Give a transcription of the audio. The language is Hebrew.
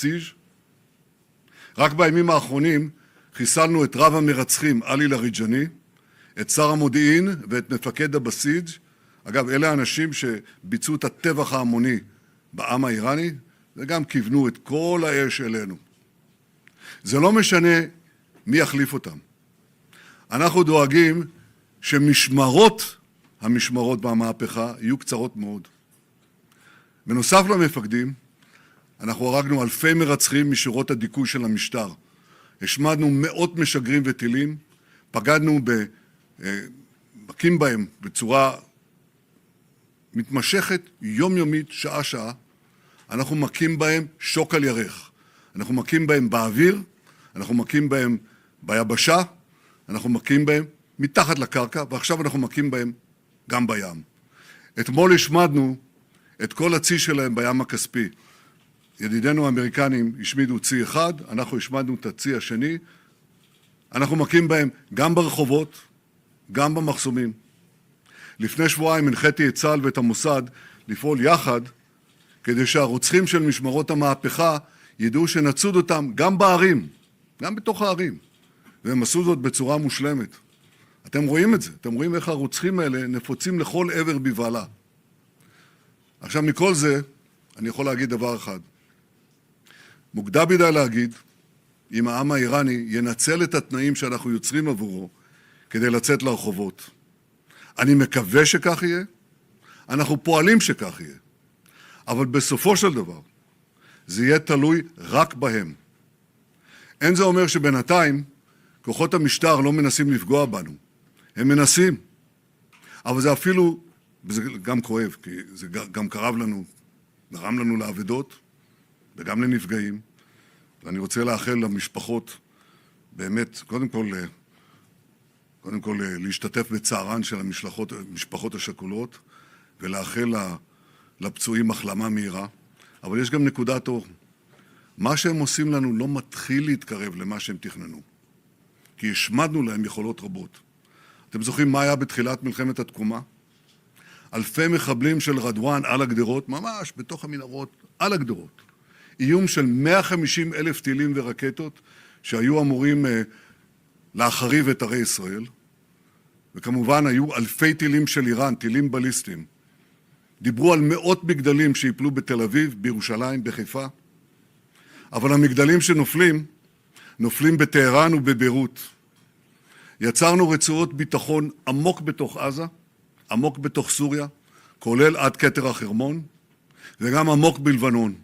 הבסיג'. רק בימים האחרונים חיסלנו את רב המרצחים עלי לריג'אני, את שר המודיעין ואת מפקד הבסיג'. אגב, אלה האנשים שביצעו את הטבח ההמוני בעם האיראני, וגם כיוונו את כל האש אלינו. זה לא משנה מי יחליף אותם. אנחנו דואגים המשמרות במהפכה יהיו קצרות מאוד. בנוסף למפקדים, אנחנו הרגנו אלפי מרצחים משורות הדיכוי של המשטר. השמדנו מאות משגרים וטילים, מכים בהם בצורה מתמשכת, יומיומית, שעה-שעה. אנחנו מכים בהם שוק על ירך. אנחנו מכים בהם באוויר, אנחנו מכים בהם ביבשה, אנחנו מכים בהם מתחת לקרקע, ועכשיו אנחנו מכים בהם גם בים. אתמול השמדנו את כל הצי שלהם בים הכספי. ידידינו האמריקנים השמידו צי אחד, אנחנו השמדנו את הצי השני. אנחנו מכים בהם גם ברחובות, גם במחסומים. לפני שבועיים הנחיתי את צה"ל ואת המוסד לפעול יחד, כדי שהרוצחים של משמרות המהפכה ידעו שנצוד אותם גם בערים, גם בתוך הערים. והם עשו זאת בצורה מושלמת. אתם רואים את זה, אתם רואים איך הרוצחים האלה נפוצים לכל עבר בבעלה. עכשיו מכל זה, אני יכול להגיד דבר אחד. מוקדם מדי להגיד אם העם האיראני ינצל את התנאים שאנחנו יוצרים עבורו כדי לצאת לרחובות. אני מקווה שכך יהיה, אנחנו פועלים שכך יהיה. אבל בסופו של דבר, זה יהיה תלוי רק בהם. אין זה אומר שבינתיים כוחות המשטר לא מנסים לפגוע בנו. הם מנסים. אבל זה אפילו, וזה גם כואב, כי זה גם גרם לנו לאבדות וגם לנפגעים. ואני רוצה לאחל למשפחות, באמת, קודם כל להשתתף בצערן של המשפחות השכולות, ולאחל לפצועים החלמה מהירה. אבל יש גם נקודת אור. מה שהם עושים לנו לא מתחיל להתקרב למה שהם תכננו. כי השמדנו להם יכולות רבות. אתם זוכרים מה היה בתחילת מלחמת התקומה? אלפי מחבלים של רדואן על הגדרות, ממש בתוך המנהרות, על הגדרות. איום של 150,000 טילים ורקטות שהיו אמורים להחריב את ערי ישראל. וכמובן היו אלפי טילים של איראן, טילים בליסטיים. דיברו על מאות מגדלים שיפלו בתל אביב, בירושלים, בחיפה. אבל המגדלים שנופלים, נופלים בטהרן ובביירות. יצרנו רצועות ביטחון עמוק בתוך עזה, עמוק בתוך סוריה, כולל עד כתר החרמון, וגם עמוק בלבנון.